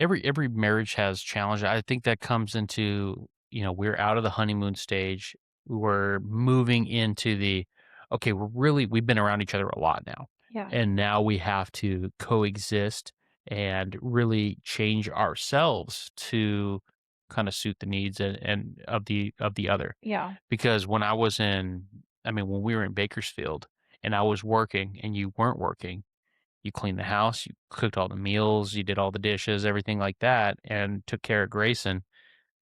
every marriage has challenge. I think that comes into, we're out of the honeymoon stage. We're moving into the okay, we've been around each other a lot now. Yeah. And now we have to coexist and really change ourselves to kind of suit the needs and of the other. Yeah. Because when we were in Bakersfield and I was working and you weren't working, you cleaned the house, you cooked all the meals, you did all the dishes, everything like that, and took care of Grayson.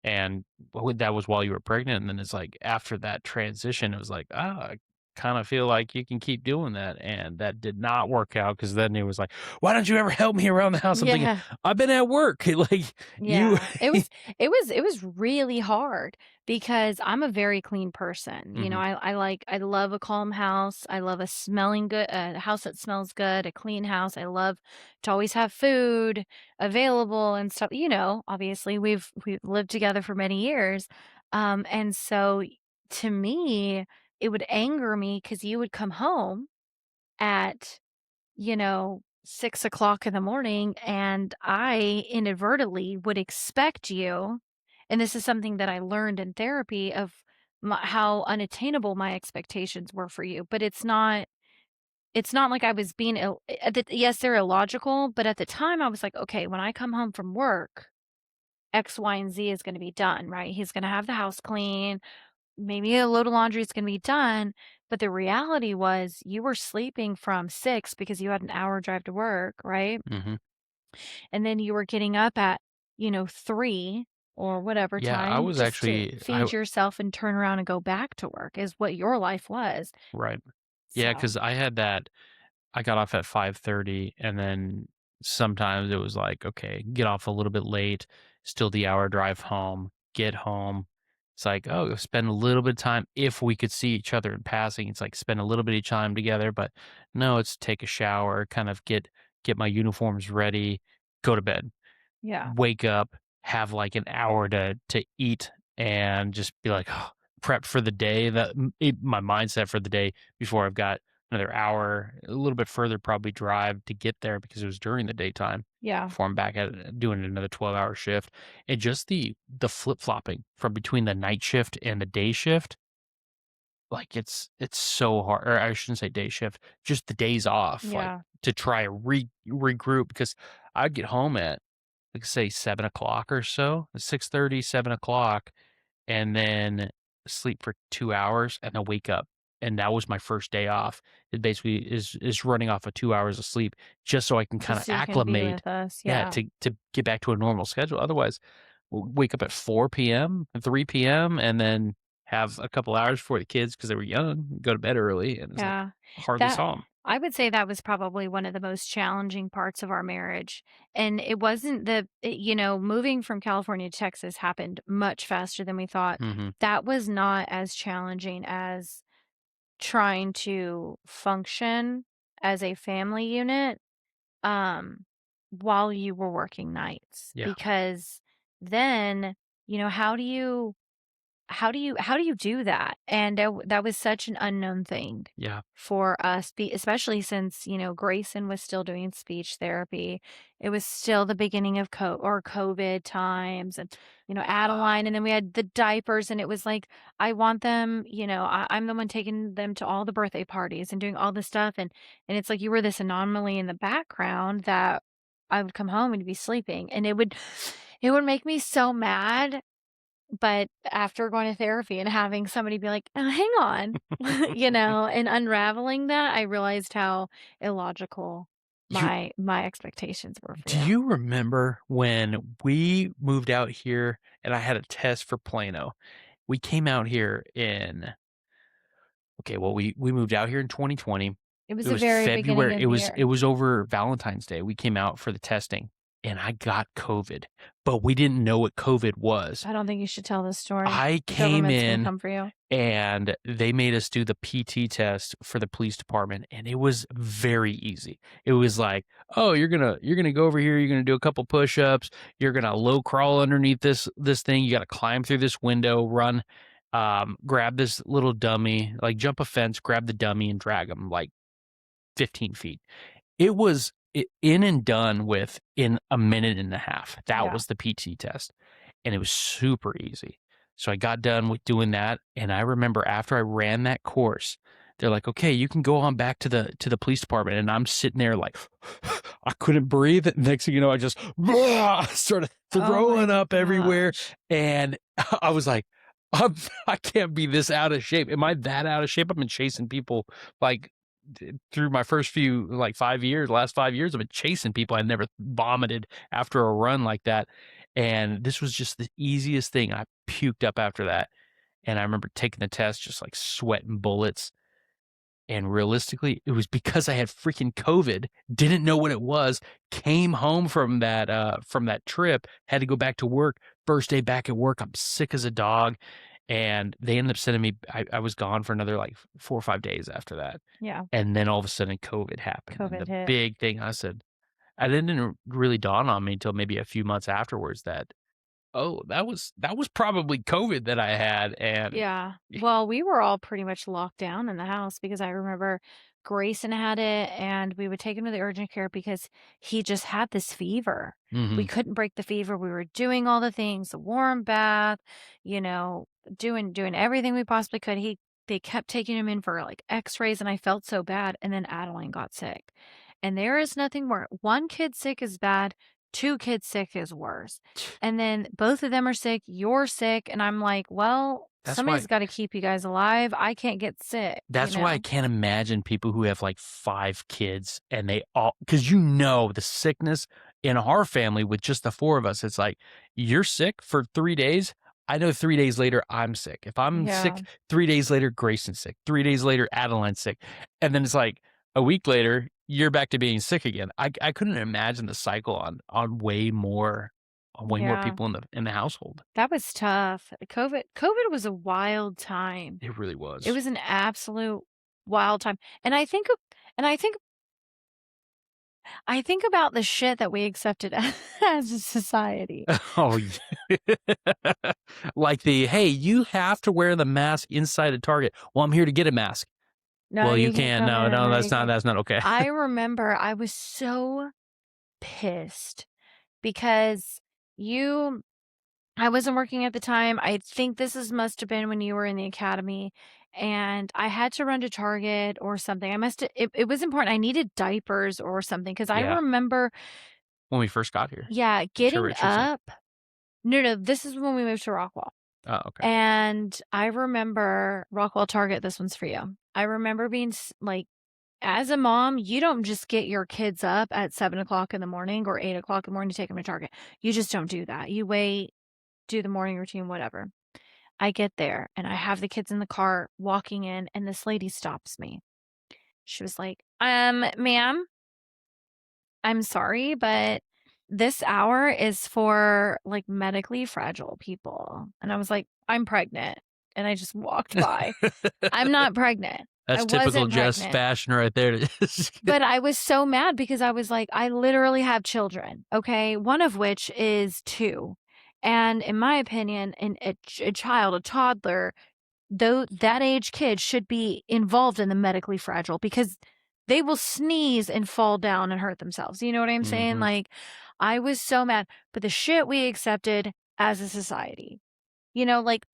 And that was while you were pregnant. And then it's like after that transition, it was like, I kind of feel like you can keep doing that. And that did not work out because then it was like, why don't you ever help me around the house? I'm thinking, Yeah. I've been at work. Like you. Yeah, it was really hard because I'm a very clean person. Mhm, I love a calm house. I love a house that smells good, a clean house. I love to always have food available and stuff. Obviously we've lived together for many years. And so to me, it would anger me because you would come home at 6 o'clock in the morning, and I inadvertently would expect you, and this is something that I learned in therapy of how unattainable my expectations were for you, but it's not like I was being yes, they're illogical, but at the time I was like, okay, when I come home from work, X, Y, and Z is going to be done, right? He's going to have the house clean. Maybe a load of laundry is gonna be done, but the reality was you were sleeping from 6 because you had an hour drive to work, right? mhm. And then you were getting up at, 3 or whatever Yeah, I time was just to actually feed yourself and turn around and go back to work is what your life was. right. Yeah, So, because I had that I got off at 5:30 and then sometimes it was like, okay, get off a little bit late, still the hour drive home, get home. It's like, oh, spend a little bit of time if we could see each other in passing. It's like spend a little bit of time together, but no, it's take a shower, kind of get my uniforms ready, go to bed, yeah, wake up, have like an hour to eat and just be like, oh, prep for the day. My mindset for the day before I've got another hour, a little bit further, probably drive to get there because it was during the daytime yeah, before I'm back at doing another 12-hour shift. And just the flip flopping from between the night shift and the day shift, like it's so hard. Or I shouldn't say day shift, just the days off, like yeah, to try to regroup because I'd get home at like say 7 o'clock or so, 6:30, 7 o'clock, and then sleep for 2 hours and then wake up. And that was my first day off. It basically is running off of 2 hours of sleep just so I can kind of just so you can be acclimate, with us, yeah, yeah. to get back to a normal schedule. Otherwise, wake up at 4 p.m., 3 p.m., and then have a couple hours before the kids because they were young, go to bed early, and it's like Yeah. hardly That saw them. I would say that was probably one of the most challenging parts of our marriage. And it wasn't moving from California to Texas happened much faster than we thought. Hmm. That was not as challenging as trying to function as a family unit um while you were working nights, Yeah, because then, how do you do that? And that was such an unknown thing yeah. for us, especially since, Grayson was still doing speech therapy. It was still the beginning of COVID times, and, Adeline, and then we had the diapers, and it was like, I want them, I'm the one taking them to all the birthday parties and doing all this stuff. And it's like you were this anomaly in the background that I would come home and be sleeping, and it would make me so mad But after going to therapy and having somebody be like, hang on," you know, and unraveling that, I realized how illogical You my expectations were for do you. you remember when we moved out here and I had a test for Plano? We came out here in okay, well, we moved out here in 2020. It was It the was very beginning February. of It the was it year. was over Valentine's Day. We came out for the testing, and I got COVID, but we didn't know what COVID was. I don't think you should tell this story. I The came government's gonna in come for you. and they made us do the PT test for the police department, and it was very easy. It was like, "Oh, you're gonna go over here, you're gonna do a couple push-ups, you're gonna low crawl underneath this thing, you gotta climb through this window, run, grab this little dummy, like, jump a fence, grab the dummy, and drag him, like, 15 feet." It was in and done with in a minute and a half. That Yeah. was the PT test, and it was super easy. So I got done with doing that, and I remember after I ran that course, they're like, "Okay, you can go on back to the police department," and I'm sitting there like, I couldn't breathe. Next thing you know, I just started Oh throwing my up everywhere, gosh. and I was like, I can't be this out of shape. Am I that out of shape? I've been chasing people like through my first few like 5 years, last 5 years, I've been chasing people. I never vomited after a run like that. And this was just the easiest thing. I puked up after that. And I remember taking the test, just like sweating bullets. And realistically, it was because I had freaking COVID, didn't know what it was, came home from that trip, had to go back to work. First day back at work, I'm sick as a dog. And they ended up sending me I was gone for another like 4 or 5 days after that. Yeah. And then all of a sudden COVID happened. And COVID the hit. big thing I said, I didn't really dawn on me until maybe a few months afterwards that, oh, that was probably COVID that I had. And Yeah. Well, we were all pretty much locked down in the house because I remember Grayson had it and we would take him to the urgent care because he just had this fever. We mhm. couldn't break the fever. We were doing all the things, the warm bath, you know, doing everything we possibly could. They kept taking him in for like x-rays and I felt so bad. And then Adeline got sick. And there is nothing more. One kid sick is bad. Two kids sick is worse. And then both of them are sick, you're sick, and I'm like, "Well, That's why somebody's gotta keep you guys alive. I can't get sick," you That's why I know? can't imagine people who have, like, 5 kids and they all because you know the sickness in our family with just the 4 of us, it's like, you're sick for 3 days, I know 3 days later I'm sick. If I'm Yeah, sick, 3 days later, Grayson's sick. 3 days later, Adeline's sick. And then it's like a week later, you're back to being sick again. I couldn't imagine the cycle on way more yeah. people in the household. That was tough. COVID was a wild time. It really It was. was an absolute wild time, and I think about the shit that we accepted as a society. Oh, yeah. Like "Hey, you have to wear the mask inside a Target." "Well, I'm here to get a mask." No, "Well, you you can't can't. come No, in no, or you can that's not okay." I remember I was so pissed because you I wasn't working at the time. I think must have been when you were in the academy, and I had to run to Target or something. I must it was important. I needed diapers or something because I Yeah, remember when we first got here. yeah, To getting Richardson. up no, this is when we moved to Rockwall, Oh, okay. and I remember Rockwall Target, this one's for you. I remember being like, as a mom, you don't just get your kids up at 7 o'clock in the morning or 8 o'clock in the morning to take them to Target. You just don't do that. You wait, do the morning routine, whatever. I get there and I have the kids in the car walking in, and this lady stops me. She was like, ma'am, I'm sorry, but this hour is for like medically fragile people." And I was like, "I'm pregnant." And I just walked by. I'm not pregnant. I That's typical wasn't Jeff's pregnant. fashion right there. But I was so mad because I was like, I literally have children, okay? One of which is 2. And in my opinion, a child, a toddler, though that age kid should be involved in the medically fragile because they will sneeze and fall down and hurt themselves. You know what I'm saying? Mhm. Like, I was so mad. But the shit we accepted as a society, like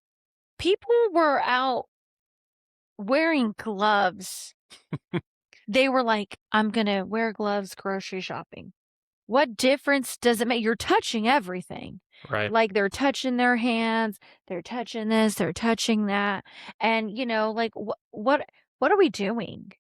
people were out wearing gloves. They were like, I'm going to wear gloves grocery shopping. What difference does it make? You're touching everything. Right. Like, they're touching their hands, they're touching this, they're touching that, and, like, what are we doing?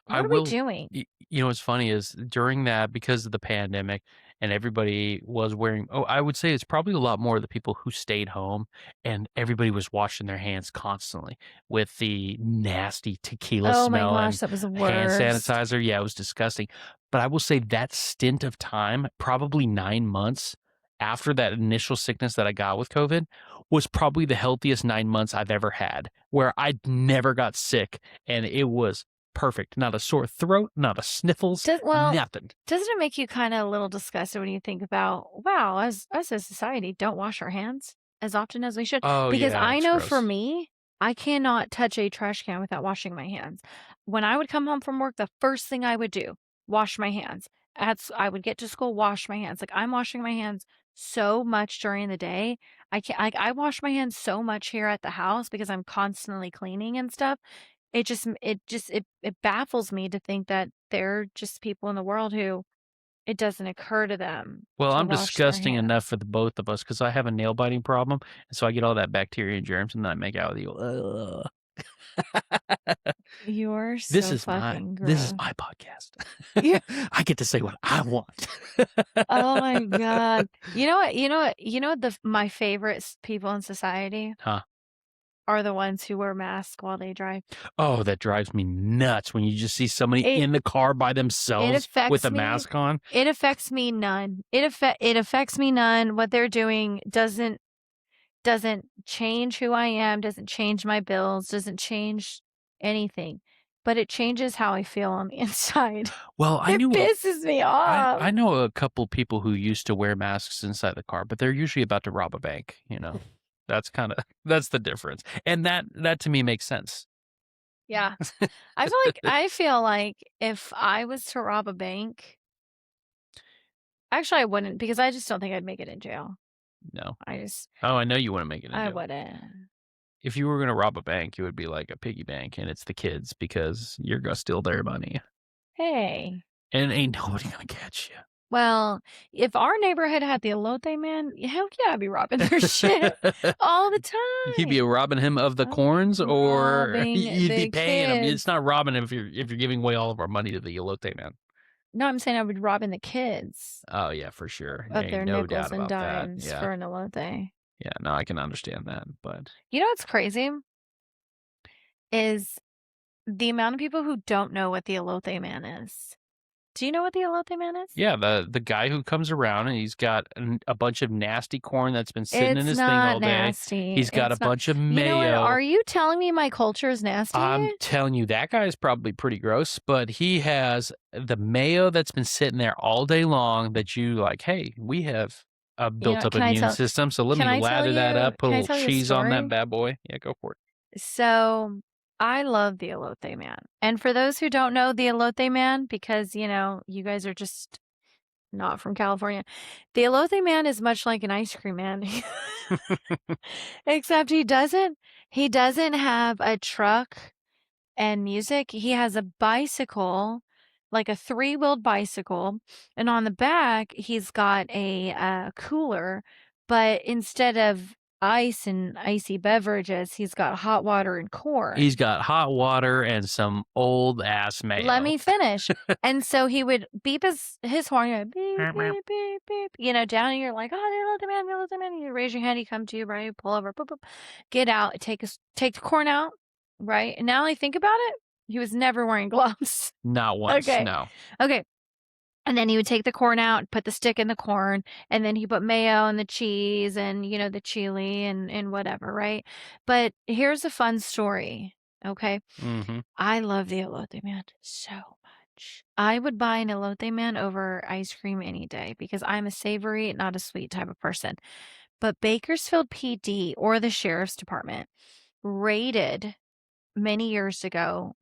I What are we will doing? what's funny is during that, because of the pandemic and everybody was wearing I would say it's probably a lot more of the people who stayed home and everybody was washing their hands constantly with the nasty tequila Oh my smell gosh, and that was the hand worst. sanitizer. Yeah, it was disgusting. But I will say that stint of time, probably 9 months after that initial sickness that I got with COVID, was probably the healthiest 9 months I've ever had, where I never got sick and it was perfect. Not a sore throat, not a sniffles, Does well, nothing. doesn't it make you kinda a little disgusted when you think about, wow, as a society, don't wash our hands as often as we should? Oh, Because yeah, I it's know for gross. me, I cannot touch a trash can without washing my hands. When I would come home from work, the first thing I would do, wash my hands. I would get to school, wash my hands. Like, I'm washing my hands so much during the day. I can't I wash my hands so much here at the house because I'm constantly cleaning and stuff. It baffles me to think that there are just people in the world who it doesn't occur to them Well, to I'm wash their disgusting enough hands. for the both of us because I have a nail biting problem, and so I get all that bacteria and germs, and then I make out with you. Ugh. You're This so is my fucking this is gross. my podcast. Yeah. I get to say what I want. Oh my god. You know what my favorite people in society Huh. are the ones who wear masks while they drive. Oh, that drives me nuts when you just see somebody It in the car by it themselves with affects a me. mask on. It affects me none. It affects me none. What they're doing doesn't change who I am, doesn't change my bills, doesn't change anything, but it changes how I feel on the inside. Well, It pisses me off. I know a couple people who used to wear masks inside the car, but they're usually about to rob a bank, you know? That's kinda that's the difference, and that to me makes sense. Yeah. I feel like if I was to rob a bank, actually I wouldn't because I just don't think I'd make it in jail. No. I just Oh, I know you wanna make it in I jail. wouldn't. If you were gonna rob a bank, it would be like a piggy bank, and it's the kids because you're gonna steal their money, Hey. and ain't nobody gonna catch Well, if our neighborhood had the elote man, hell yeah, I'd be robbing their shit you. all the You'd be time. robbing him of the corns, or Robbing you'd be the paying him. It's kids. not robbing him if you're giving away all of our money to the elote man. No, I'm saying I would robbing the kids Oh, yeah, for sure. of Ain't their no nickels doubt and about that. dimes Yeah. for an elote. Yeah, no, I can understand that, but You know what's crazy? Is the amount of people who don't know what the elote man is. Do you know what the elote man is? yeah, the guy who comes around and he's got a bunch of nasty corn that's been sitting in It's his thing not all day. nasty. He's got a It's not. bunch of You know what? mayo. Are you telling me my culture is nasty? I'm telling you, that guy is probably pretty gross, but he has the mayo that's been sitting there all day long that you like, hey, we have a You built know, up immune system, so let can me I tell lather that you up, put a can I little tell you a cheese on that story? bad boy. Yeah, go for it. So, I love the elote man. And for those who don't know the elote man, because, you guys are just not from California, the elote man is much like an ice cream man. Except he doesn't have a truck and music. He has a bicycle, like a three-wheeled bicycle, and on the back, he's got a, cooler, but instead of ice and icy beverages, he's got hot water and corn. He's got hot water and some old ass Let mayo. me finish. And so he would beep his horn, beep, beep, beep, beep, down and you're like, "Oh, they love the man, they love the man." You raise your hand, he come to you, right? Pull over, boop, boop, get out, take the corn out, right? And now I think about it, he was never wearing gloves. Not once, Okay. no. Okay. And then he would take the corn out, put the stick in the corn, and then he put mayo and the cheese and, the chili and whatever, right? But here's a fun story, okay? Mhm. I love the elote man so much. I would buy an elote man over ice cream any day because I'm a savory, not a sweet type of person. But Bakersfield PD or the sheriff's department raided many years ago,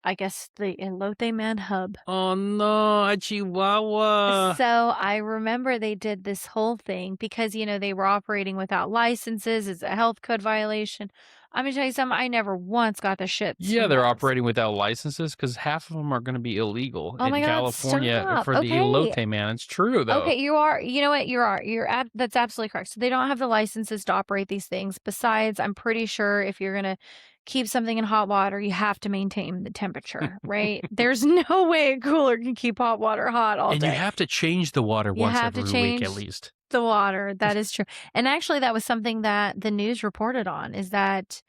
I guess the elote man hub. Oh, no, a chihuahua. So I remember they did this whole thing because, they were operating without licenses. It's a health code violation. I'm gonna tell you something, I never once got the shits Yeah, from they're those. operating without licenses because half of them are gonna be illegal Oh in my god, California stop. for the Okay. elote, man. It's true, though. Okay, you know what? That's absolutely correct. So they don't have the licenses to operate these things. Besides, I'm pretty sure if you're gonna keep something in hot water, you have to maintain the temperature, right? There's no way a cooler can keep hot water hot all And you day. have to change the water You once have to every week at change least. the water. That is true. And actually, that was something that the news reported on, is that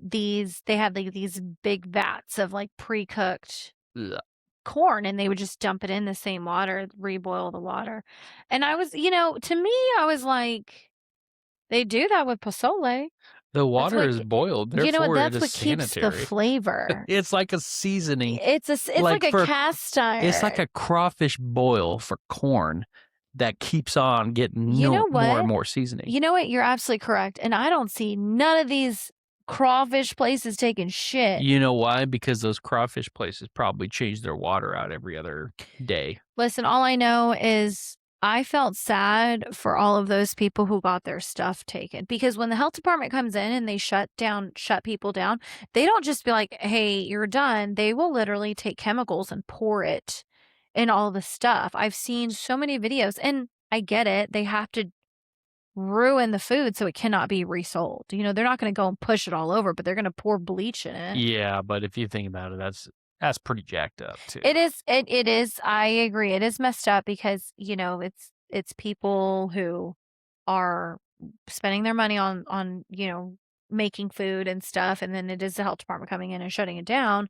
they had like these big vats of like pre-cooked Ugh. corn, and they would just dump it in the same water, reboil the water. And I was, to me, I was like, they do that with pozole. The That's water what is boiled, you know what? therefore it That's is what keeps the sanitary. flavor. It's like a seasoning, It's like like a for cast it's like iron. a crawfish boil for corn that keeps on getting You know more and what? more seasoning. You know what? You're absolutely correct. And I don't see none of these crawfish places taking shit. You know why? Because those crawfish places probably change their water out every other day. Listen, all I know is I felt sad for all of those people who got their stuff taken, because when the health department comes in and they shut people down, they don't just be like, "Hey, you're done." They will literally take chemicals and pour it in all the stuff. I've seen so many videos, and I get it. They have to ruin the food so it cannot be resold. They're not going to go and push it all over, but they're going to pour bleach in it. Yeah, but if you think about it, that's pretty jacked up too. It is, I agree. It is messed up because, it's people who are spending their money on making food and stuff, and then it is the health department coming in and shutting it down,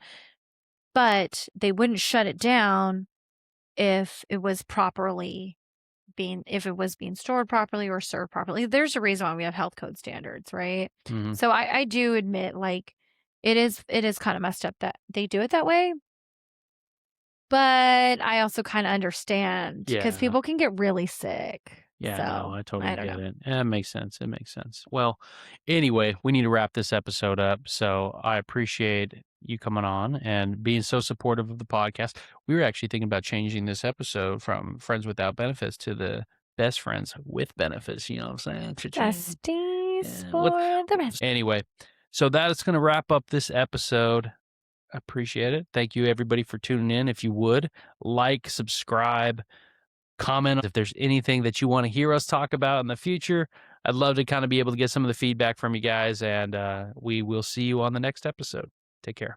but they wouldn't shut it down if it was being stored properly or served properly. There's a reason why we have health code standards, right? Mhm. So I do admit, like, it is kind of messed up that they do it that way. But I also kinda understand because Yeah. people can get really sick. Yeah, no, So, I I totally don't get know. it. Yeah, it makes sense. It makes sense. Well, anyway, we need to wrap this episode up. So I appreciate you coming on and being so supportive of the podcast. We were actually thinking about changing this episode from Friends Without Benefits to the Best Friends with Benefits. You know what I'm saying? Cha-ching. Besties Yeah. for the rest. Anyway, so that is going to wrap up this episode. Appreciate it. Thank you, everybody, for tuning in. If you would like, subscribe, comment if there's anything that you want to hear us talk about in the future. I'd love to kind of be able to get some of the feedback from you guys, and we will see you on the next episode. Take care.